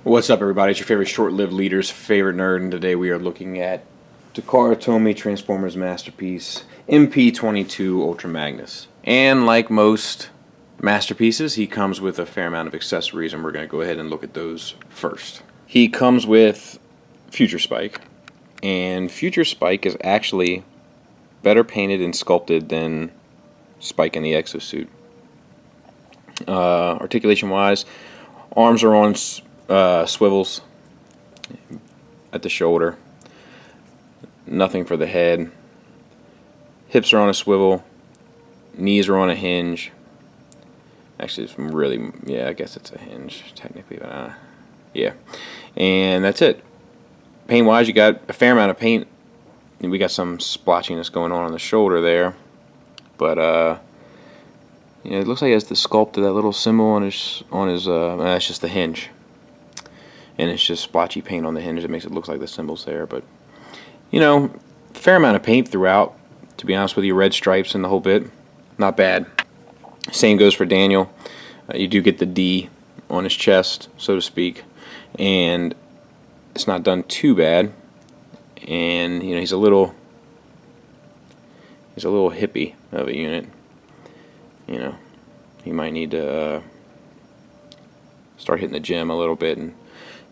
What's up, everybody? It's your favorite short-lived leader's favorite nerd, and today we are looking at Takara Tomy Transformers masterpiece, Mp-22 Ultra Magnus. And like most masterpieces, he comes with a fair amount of accessories, and we're going to go ahead and look at those first. He comes with Future Spike, and Future Spike is actually better painted and sculpted than Spike in the exosuit. Articulation-wise, arms are on swivels at the shoulder, nothing for the head. Hips are on a swivel, knees are on a hinge. Actually, it's really, yeah, I guess it's a hinge technically, but yeah. And that's it. Paint wise, you got a fair amount of paint. We got some splotchiness going on the shoulder there, but yeah, it looks like he has the sculpt of that little symbol on his that's just the hinge. And it's just splotchy paint on the hinge that makes it look like the symbol's there. But, you know, fair amount of paint throughout, to be honest with you. Red stripes and the whole bit. Not bad. Same goes for Daniel. You do get the D on his chest, so to speak. And it's not done too bad. And, you know, he's a little hippie of a unit. You know, he might need to start hitting the gym a little bit and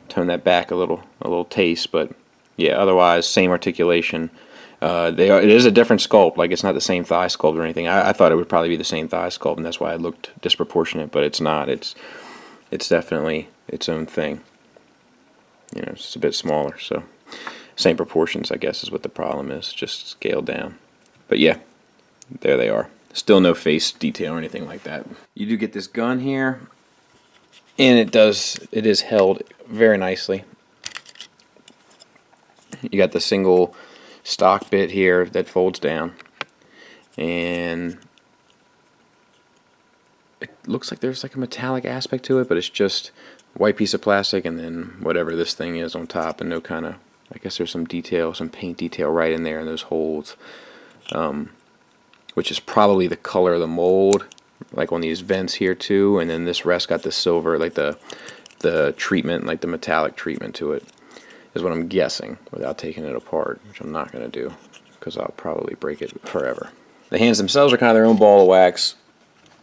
tone that back a little taste, but yeah, otherwise same articulation. It is a different sculpt, like it's not the same thigh sculpt or anything. I thought it would probably be the same thigh sculpt, and that's why it looked disproportionate, but it's not. It's definitely its own thing. You know, it's just a bit smaller, so same proportions, I guess, is what the problem is, just scaled down. But yeah, there they are. Still no face detail or anything like that. You do get this gun here, and it is held very nicely. You got the single stock bit here that folds down, and it looks like there's like a metallic aspect to it, but it's just a white piece of plastic and then whatever this thing is on top, and no kind of, I guess there's some detail, some paint detail right in there in those holes, which is probably the color of the mold, like on these vents here too. And then this rest got the silver, like the treatment, like the metallic treatment to it, is what I'm guessing, without taking it apart, which I'm not going to do because I'll probably break it forever. The hands themselves are kind of their own ball of wax.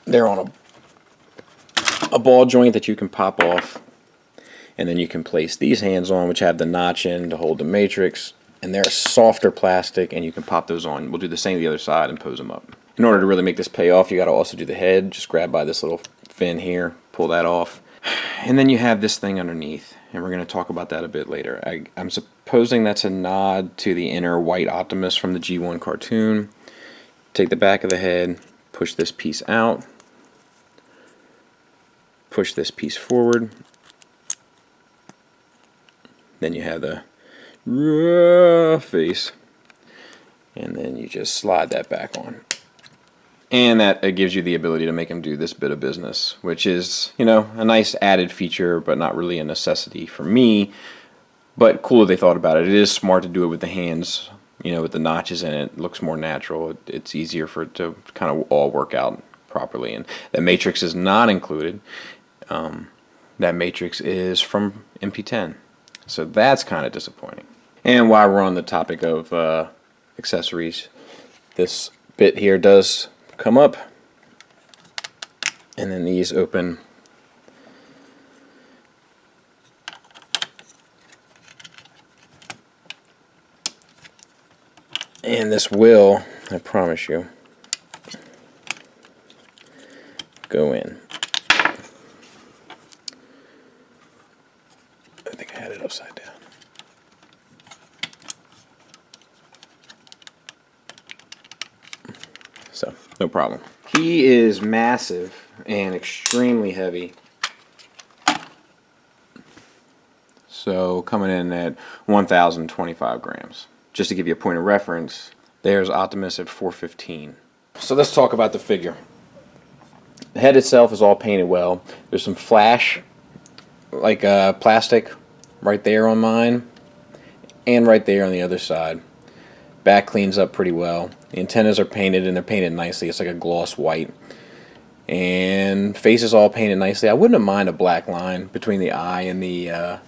They're on a ball joint that you can pop off, and then you can place these hands on, which have the notch in to hold the matrix, and they're softer plastic, and you can pop those on. We'll do the same to the other side and pose them up. In order to really make this pay off, you got to also do the head. Just grab by this little fin here, pull that off. And then you have this thing underneath, and we're going to talk about that a bit later. I'm supposing that's a nod to the inner white Optimus from the G1 cartoon. Take the back of the head, push this piece out, push this piece forward. Then you have the face, and then you just slide that back on. And that gives you the ability to make him do this bit of business, which is, you know, a nice added feature, but not really a necessity for me. But cool that they thought about it. It is smart to do it with the hands, you know, with the notches in it. It looks more natural. It's easier for it to kind of all work out properly. And the matrix is not included. That matrix is from MP10. So that's kind of disappointing. And while we're on the topic of accessories, this bit here does come up, and then these open, and this will, I promise you, go in. I think I had it upside down. So, no problem. He is massive and extremely heavy. So, coming in at 1,025 grams. just to give you a point of reference, there's Optimus at 415. So let's talk about the figure. The head itself is all painted well. There's some flash, like plastic, right there on mine, and right there on the other side. Back cleans up pretty well. The antennas are painted, and they're painted nicely. It's like a gloss white. And face is all painted nicely. I wouldn't mind a black line between the eye and the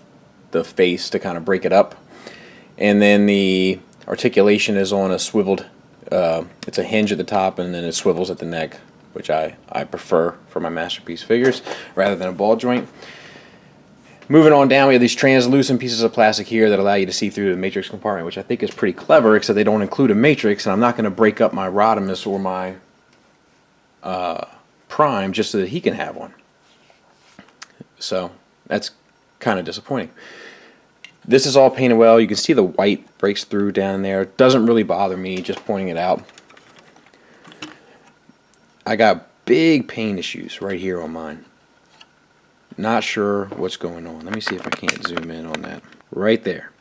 face to kind of break it up. And then the articulation is on a swiveled, it's a hinge at the top, and then it swivels at the neck, which I prefer for my Masterpiece figures rather than a ball joint. Moving on down, we have these translucent pieces of plastic here that allow you to see through the matrix compartment, which I think is pretty clever, except they don't include a matrix, and I'm not going to break up my Rodimus or my Prime just so that he can have one. So that's kind of disappointing. This is all painted well. You can see the white breaks through down there. It doesn't really bother me, just pointing it out. I got big paint issues right here on mine. Not sure what's going on. Let me see if I can't zoom in on that. Right there.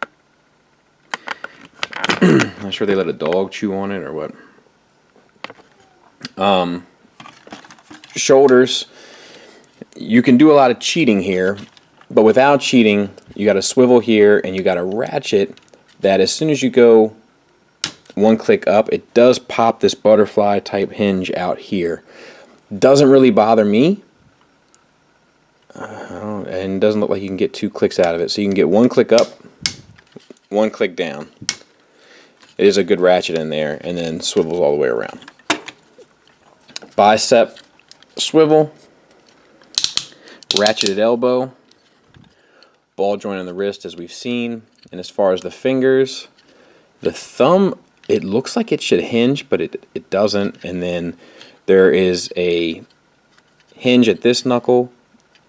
Not sure they let a dog chew on it or what. Shoulders. You can do a lot of cheating here, but without cheating, you got a swivel here and you got a ratchet that as soon as you go one click up, it does pop this butterfly type hinge out here. Doesn't really bother me. And doesn't look like you can get 2 clicks out of it. So you can get 1 click up, 1 click down. It is a good ratchet in there, and then swivels all the way around. Bicep swivel, ratcheted elbow, ball joint on the wrist as we've seen. And as far as the fingers, the thumb, it looks like it should hinge, but it doesn't. And then there is a hinge at this knuckle,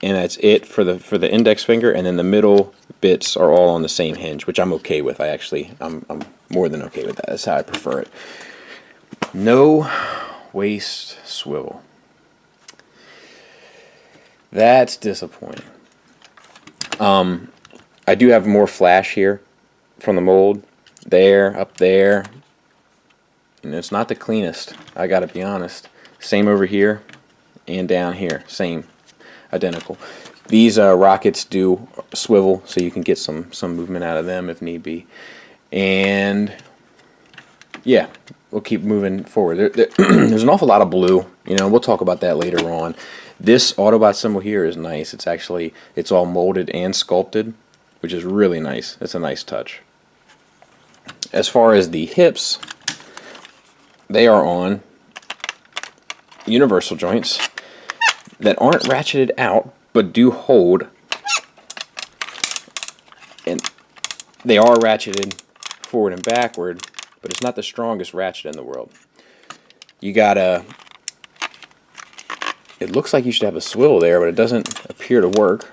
and that's it for the index finger, and then the middle bits are all on the same hinge, which I'm okay with. I'm more than okay with that. That's how I prefer it. No waist swivel. That's disappointing. I do have more flash here from the mold. There, up there. And it's not the cleanest, I gotta be honest. Same over here and down here. Same. Identical. These rockets do swivel, so you can get some movement out of them if need be. And yeah, we'll keep moving forward. There's an awful lot of blue. You know, we'll talk about that later on. This Autobot symbol here is nice. It's all molded and sculpted, which is really nice. It's a nice touch. As far as the hips, they are on universal joints that aren't ratcheted out, but do hold. And they are ratcheted forward and backward, but it's not the strongest ratchet in the world. You gotta, it looks like you should have a swivel there, but it doesn't appear to work.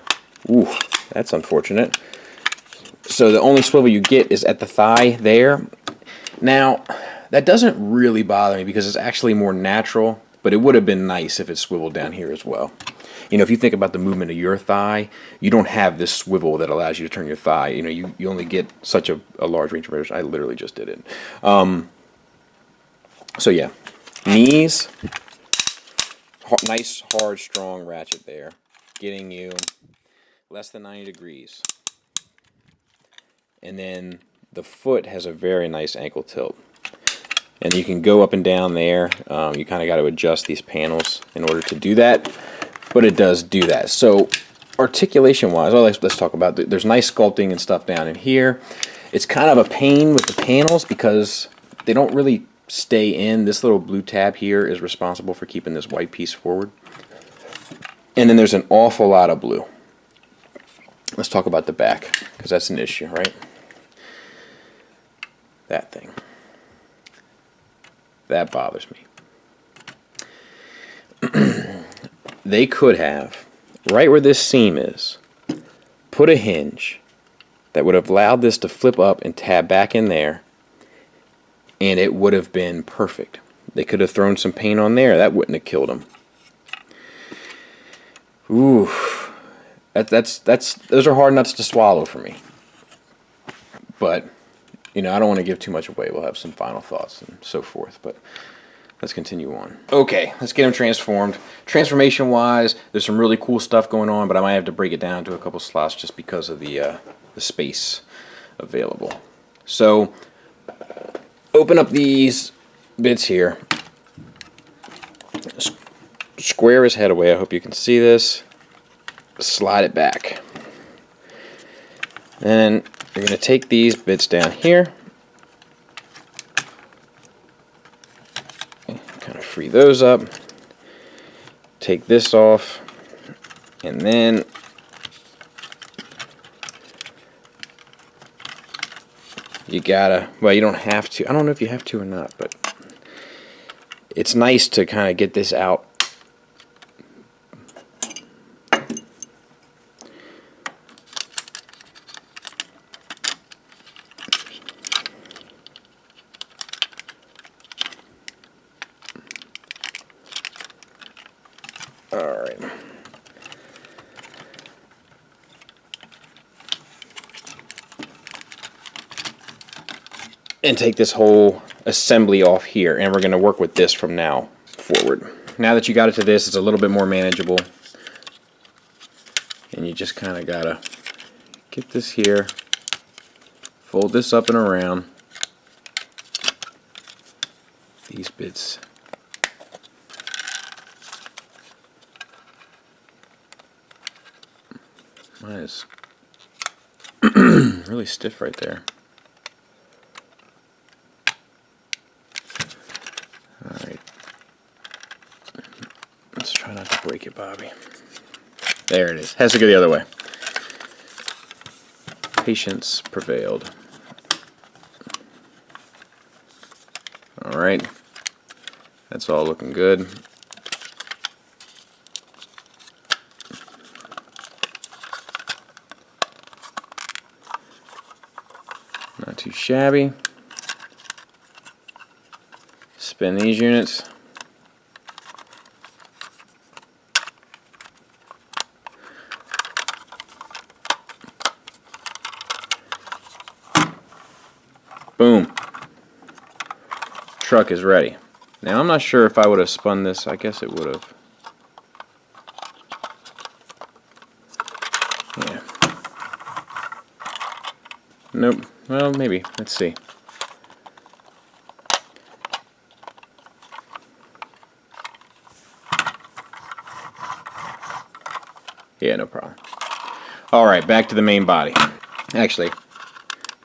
Ooh, that's unfortunate. So the only swivel you get is at the thigh there. Now, that doesn't really bother me because it's actually more natural, but it would have been nice if it swiveled down here as well. You know, if you think about the movement of your thigh, you don't have this swivel that allows you to turn your thigh. You know, you only get such a large range of motion. I literally just did it. So yeah, knees, nice, hard, strong ratchet there, getting you less than 90 degrees. And then the foot has a very nice ankle tilt. And you can go up and down there. You kind of got to adjust these panels in order to do that, but it does do that. So articulation-wise, let's talk about, there's nice sculpting and stuff down in here. It's kind of a pain with the panels because they don't really stay in. This little blue tab here is responsible for keeping this white piece forward. And then there's an awful lot of blue. Let's talk about the back, because that's an issue, right? That thing. That bothers me. They could have, right where this seam is, put a hinge that would have allowed this to flip up and tab back in there, and it would have been perfect. They could have thrown some paint on there. That wouldn't have killed them. Ooh, those are hard nuts to swallow for me. But you know, I don't want to give too much away. We'll have some final thoughts and so forth, but let's continue on. Okay, let's get him transformed. Transformation wise, there's some really cool stuff going on, but I might have to break it down to a couple slots just because of the space available. So open up these bits here. Square his head away. I hope you can see this. Slide it back. Then you're going to take these bits down here. Kind of free those up. Take this off. And then you gotta, well, you don't have to. I don't know if you have to or not, but it's nice to kind of get this out. Alright. And take this whole assembly off here, and we're going to work with this from now forward. Now that you got it to this, it's a little bit more manageable. And you just kind of got to get this here, fold this up and around. These bits. Mine is really stiff right there. Alright. Let's try not to break it, Bobby. There it is. Has to go the other way. Patience prevailed. Alright. That's all looking good. Not too shabby. Spin these units. Boom. Truck is ready. Now I'm not sure if I would have spun this. I guess it would have. Yeah. Nope. Well, maybe. Let's see. Yeah, no problem. Alright, back to the main body. Actually,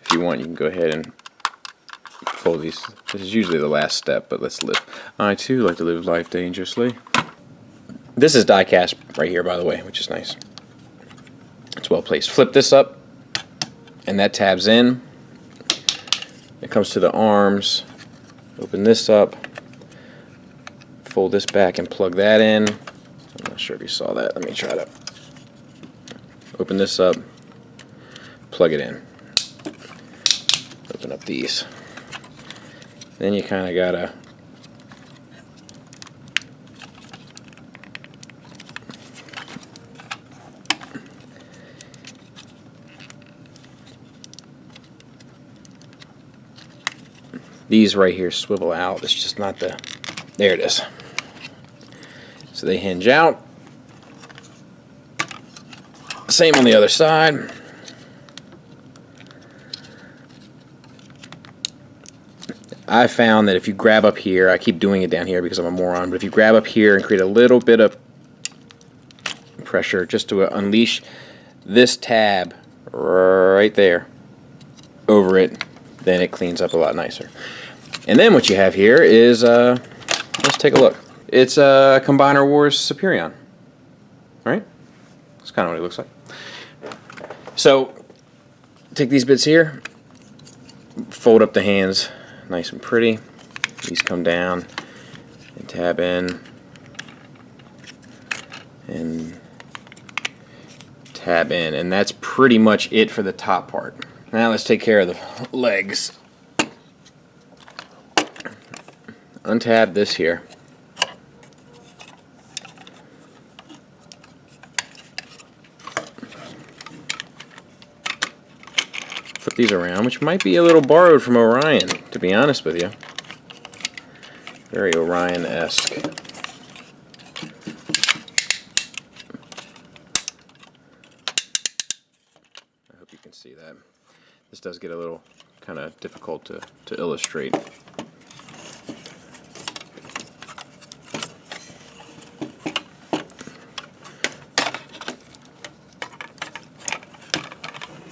if you want, you can go ahead and fold these. This is usually the last step, but let's live. I, too, like to live life dangerously. This is die cast right here, by the way, which is nice. It's well placed. Flip this up, and that tabs in. It comes to the arms. Open this up. Fold this back and plug that in. I'm not sure if you saw that. Let me try to open this up. Plug it in. Open up these. Then you kind of gotta these right here swivel out. It's just not the, there it is. So they hinge out. Same on the other side. I found that if you grab up here, I keep doing it down here because I'm a moron, but if you grab up here and create a little bit of pressure just to unleash this tab right there over it, then it cleans up a lot nicer. And then what you have here is, let's take a look. It's a Combiner Wars Superion, right? That's kind of what it looks like. So, take these bits here, fold up the hands nice and pretty. These come down and tab in and tab in, and that's pretty much it for the top part. Now let's take care of the legs. Untab this here. Flip these around, which might be a little borrowed from Orion, to be honest with you. Very Orion-esque. I hope you can see that. This does get a little kind of difficult to illustrate.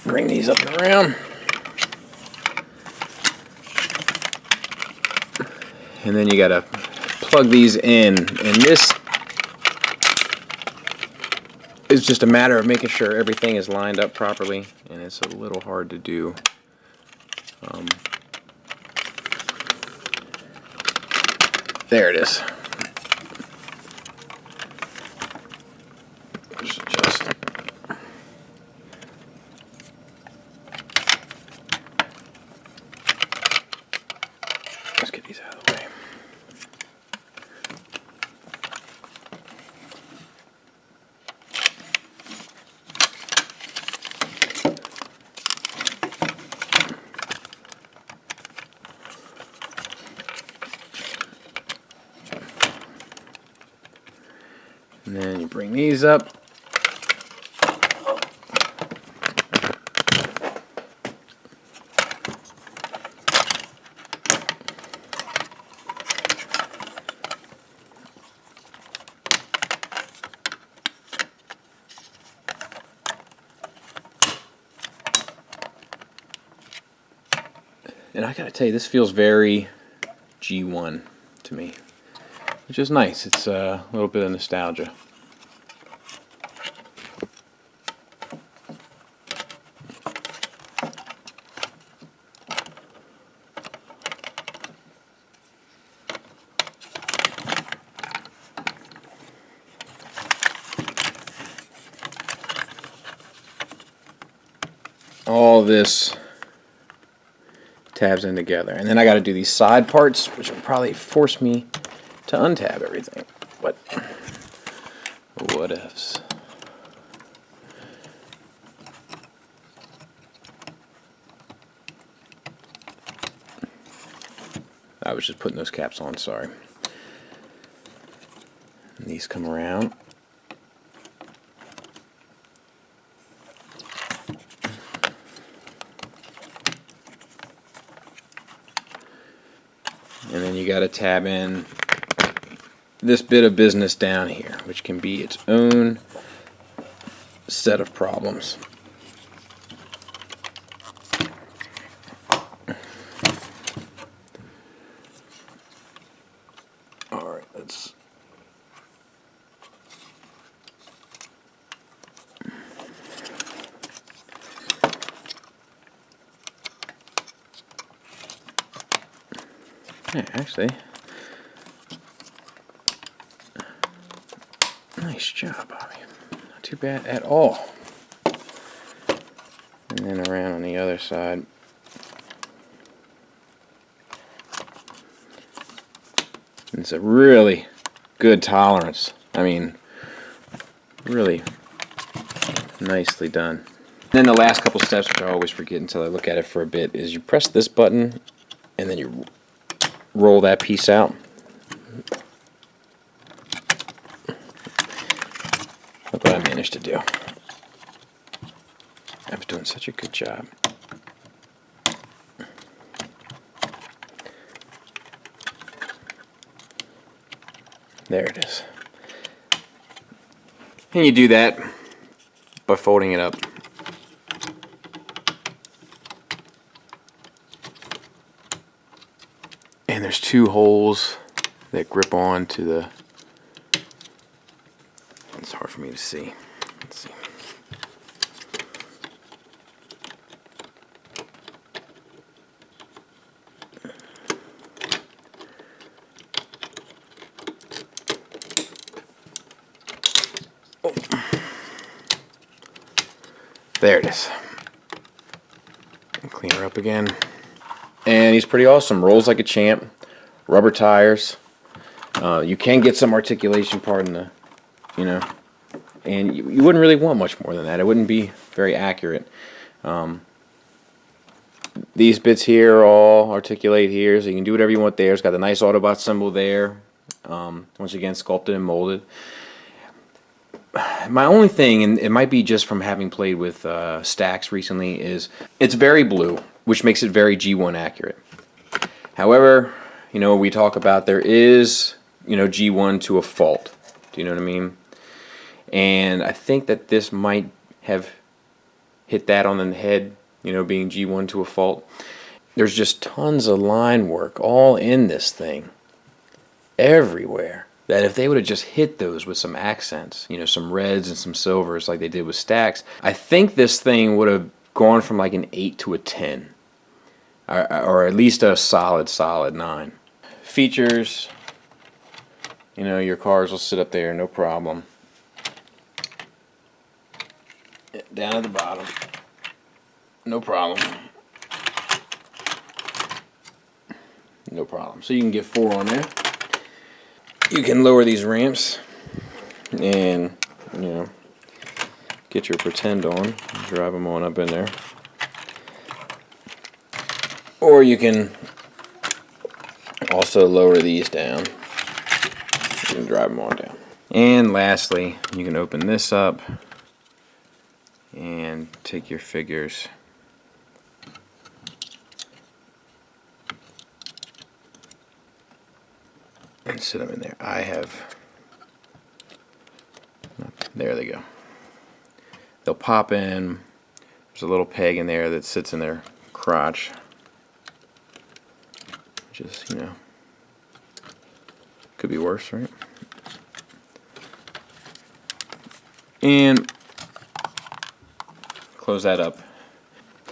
Bring these up and around. And then you gotta plug these in, and this is just a matter of making sure everything is lined up properly, and it's a little hard to do. There it is. Just let's get these out of the way. And then you bring these up. And I gotta tell you, this feels very G1 to me, which is nice. It's a little bit of nostalgia. All this tabs in together, and then I got to do these side parts, which will probably force me to untab everything. But what ifs? I was just putting those caps on, sorry. And these come around. And then you got to tab in this bit of business down here, which can be its own set of problems. Alright, let's... Yeah, actually, nice job, Bobby. Not too bad at all. And then around on the other side. It's a really good tolerance. I mean, really nicely done. And then the last couple steps, which I always forget until I look at it for a bit, is you press this button and then you roll that piece out. Look what I managed to do. I was doing such a good job. There it is. And you do that by folding it up. And there's two holes that grip on to the... It's hard for me to see. Let's see. Oh. There it is. Clean her up again. And he's pretty awesome. Rolls like a champ. Rubber tires. You can get some articulation part in the, you know, and you wouldn't really want much more than that. It wouldn't be very accurate. These bits here all articulate here, so you can do whatever you want there. It's got the nice Autobot symbol there. Once again, sculpted and molded. My only thing, and it might be just from having played with stacks recently, is it's very blue, which makes it very G1 accurate. However, you know, we talk about there is, you know, G1 to a fault. Do you know what I mean? And I think that this might have hit that on the head, you know, being G1 to a fault. There's just tons of line work all in this thing, everywhere, that if they would have just hit those with some accents, you know, some reds and some silvers like they did with stacks, I think this thing would have gone from like an 8 to a 10. Or at least a solid 9. Features, you know, your cars will sit up there, no problem. Down at the bottom, no problem. No problem. So you can get 4 on there. You can lower these ramps and, you know, get your pretend on, drive them on up in there. Or you can also lower these down and drive them on down. And lastly, you can open this up and take your figures and sit them in there. There they go. They'll pop in. There's a little peg in there that sits in their crotch. Just, you know, could be worse, right? And close that up.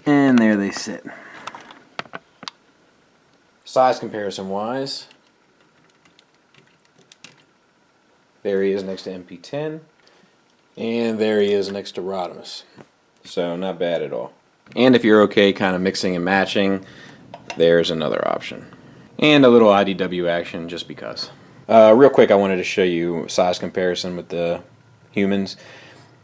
And there they sit. Size comparison wise, there he is next to MP-10, and there he is next to Rodimus. So not bad at all. And if you're okay kind of mixing and matching, there's another option. And a little IDW action just because. Real quick, I wanted to show you size comparison with the humans.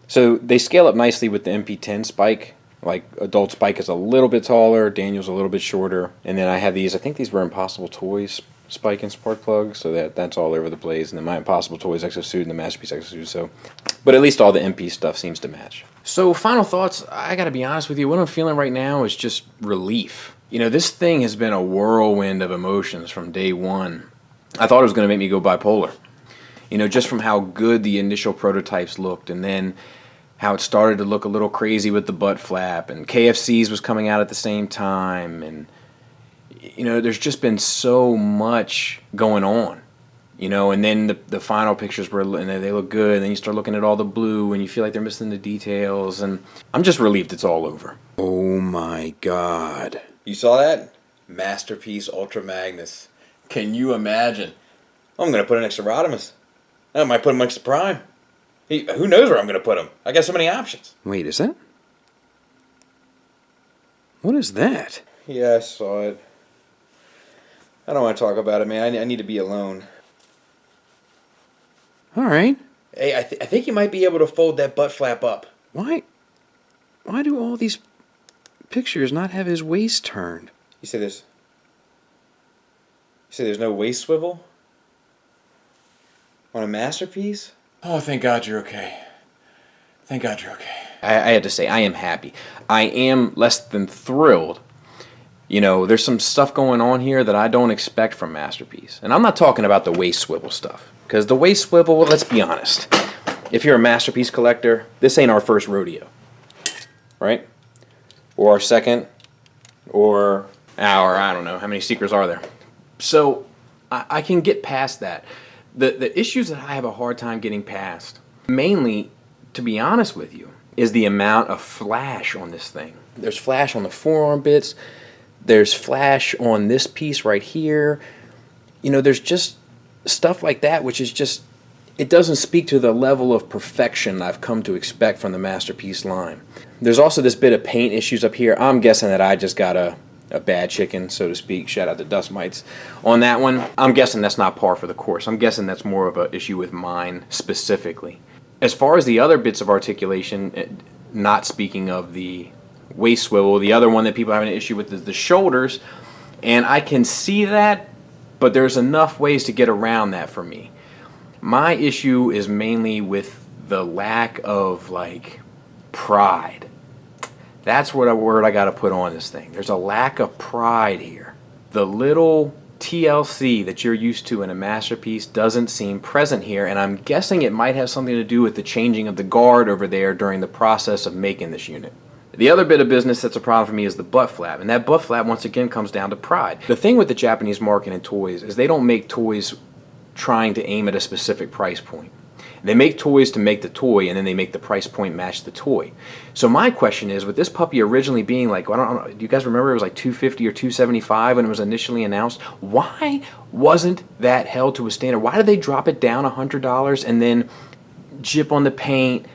So they scale up nicely with the MP-10 Spike. Like adult Spike is a little bit taller, Daniel's a little bit shorter, and then I have these, I think these were Impossible Toys Spike and Spark Plug, so that's all over the place, and then my Impossible Toys exosuit and the Masterpiece exosuit, so. But at least all the MP stuff seems to match. So final thoughts, I gotta be honest with you, what I'm feeling right now is just relief. You know, this thing has been a whirlwind of emotions from day one. I thought it was going to make me go bipolar. You know, just from how good the initial prototypes looked, and then how it started to look a little crazy with the butt flap, and KFC's was coming out at the same time, and, you know, there's just been so much going on. You know, and then the final pictures were, and they look good, and then you start looking at all the blue, and you feel like they're missing the details, and I'm just relieved it's all over. Oh my God. You saw that? Masterpiece Ultra Magnus. Can you imagine? I'm going to put it next to Rodimus. I might put him next to Prime. Who knows where I'm going to put him? I got so many options. Wait, is that? What is that? Yeah, I saw it. I don't want to talk about it, man. I need to be alone. All right. Hey, I think you might be able to fold that butt flap up. Why do all these pictures not have his waist turned? You say there's no waist swivel on a Masterpiece? Oh, thank God you're okay. Thank God you're okay. I had to say, I am happy. I am less than thrilled. You know, there's some stuff going on here that I don't expect from Masterpiece. And I'm not talking about the waist swivel stuff. Because the waist swivel, well, let's be honest. If you're a Masterpiece collector, this ain't our first rodeo. Right? Or our second. Or our, I don't know, how many Seekers are there? So, I can get past that. The issues that I have a hard time getting past, mainly, to be honest with you, is the amount of flash on this thing. There's flash on the forearm bits. There's flash on this piece right here. You know, there's just stuff like that, which is just, it doesn't speak to the level of perfection I've come to expect from the Masterpiece line. There's also this bit of paint issues up here. I'm guessing that I just got a bad chicken, so to speak. Shout out to Dust Mites on that one. I'm guessing that's not par for the course. I'm guessing that's more of an issue with mine specifically. As far as the other bits of articulation, not speaking of the waist swivel. The other one that people have an issue with is the shoulders, and I can see that, but there's enough ways to get around that for me. My issue is mainly with the lack of, like, pride. That's what a word I gotta put on this thing. There's a lack of pride here. The little TLC that you're used to in a masterpiece doesn't seem present here, and I'm guessing it might have something to do with the changing of the guard over there during the process of making this unit. The other bit of business that's a problem for me is the butt flap, and that butt flap once again comes down to pride. The thing with the Japanese market in toys is they don't make toys trying to aim at a specific price point. They make toys to make the toy, and then they make the price point match the toy. So my question is, with this puppy originally being like, I don't know, do you guys remember it was like $250 or $275 when it was initially announced? Why wasn't that held to a standard? Why did they drop it down $100 and then jip on the paint,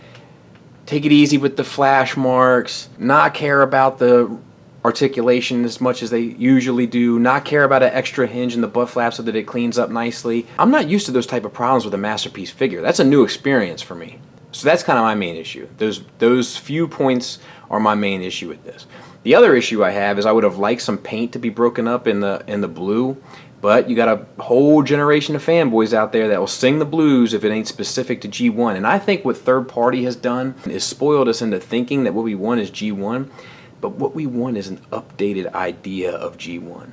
take it easy with the flash marks, not care about the articulation as much as they usually do, not care about an extra hinge in the butt flap so that it cleans up nicely? I'm not used to those type of problems with a masterpiece figure. That's a new experience for me. So that's kind of my main issue. Those few points are my main issue with this. The other issue I have is I would have liked some paint to be broken up in the blue, but you got a whole generation of fanboys out there that will sing the blues if it ain't specific to G1. And I think what third party has done is spoiled us into thinking that what we want is G1. But what we want is an updated idea of G1.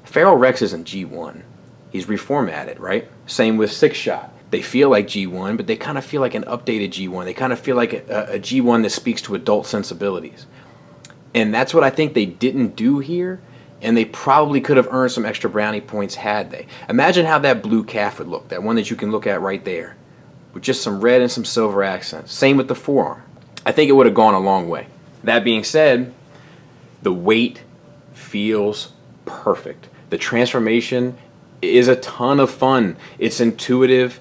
Feral Rex isn't G1. He's reformatted, right? Same with Six Shot. They feel like G1, but they kind of feel like an updated G1. They kind of feel like a G1 that speaks to adult sensibilities. And that's what I think they didn't do here, and they probably could have earned some extra brownie points had they. Imagine how that blue calf would look, that one that you can look at right there, with just some red and some silver accents. Same with the forearm. I think it would have gone a long way. That being said, the weight feels perfect. The transformation is a ton of fun. It's intuitive,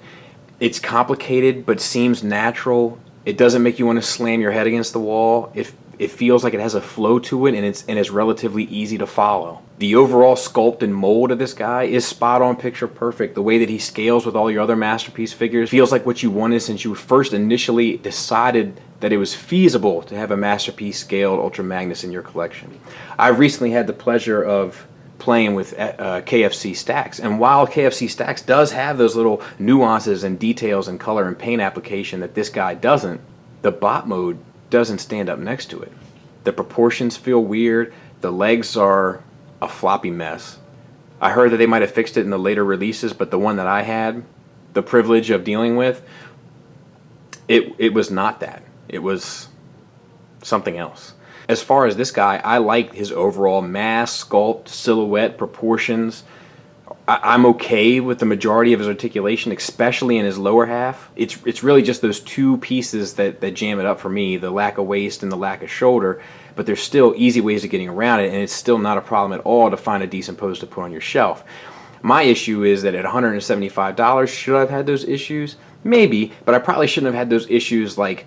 it's complicated, but seems natural. It doesn't make you want to slam your head against the wall. It feels like it has a flow to it, and it's relatively easy to follow. The overall sculpt and mold of this guy is spot on, picture perfect. The way that he scales with all your other masterpiece figures feels like what you wanted since you first initially decided that it was feasible to have a masterpiece scaled Ultra Magnus in your collection. I recently had the pleasure of playing with KFC Stacks, and while KFC Stacks does have those little nuances and details and color and paint application that this guy doesn't, the bot mode doesn't stand up next to it. The proportions feel weird. The legs are a floppy mess. I heard that they might have fixed it in the later releases, but the one that I had the privilege of dealing with, it was not that. It was something else. As far as this guy, I like his overall mass, sculpt, silhouette, proportions. I'm okay with the majority of his articulation, especially in his lower half. It's really just those two pieces that jam it up for me, the lack of waist and the lack of shoulder, but there's still easy ways of getting around it, and it's still not a problem at all to find a decent pose to put on your shelf. My issue is that at $175, should I have had those issues? Maybe, but I probably shouldn't have had those issues like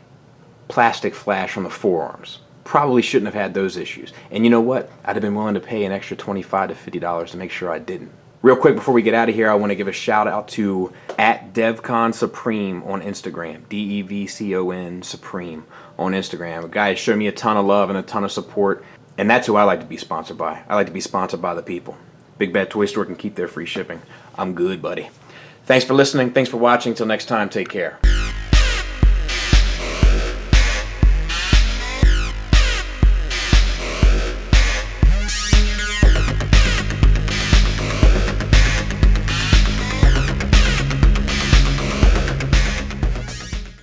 plastic flash on the forearms. Probably shouldn't have had those issues. And you know what? I'd have been willing to pay an extra $25 to $50 to make sure I didn't. Real quick before we get out of here, I want to give a shout out to @DevConSupreme on Instagram. DEVCON Supreme on Instagram. A guy has shown me a ton of love and a ton of support, and that's who I like to be sponsored by. I like to be sponsored by the people. Big Bad Toy Store can keep their free shipping. I'm good, buddy. Thanks for listening. Thanks for watching. Till next time, take care.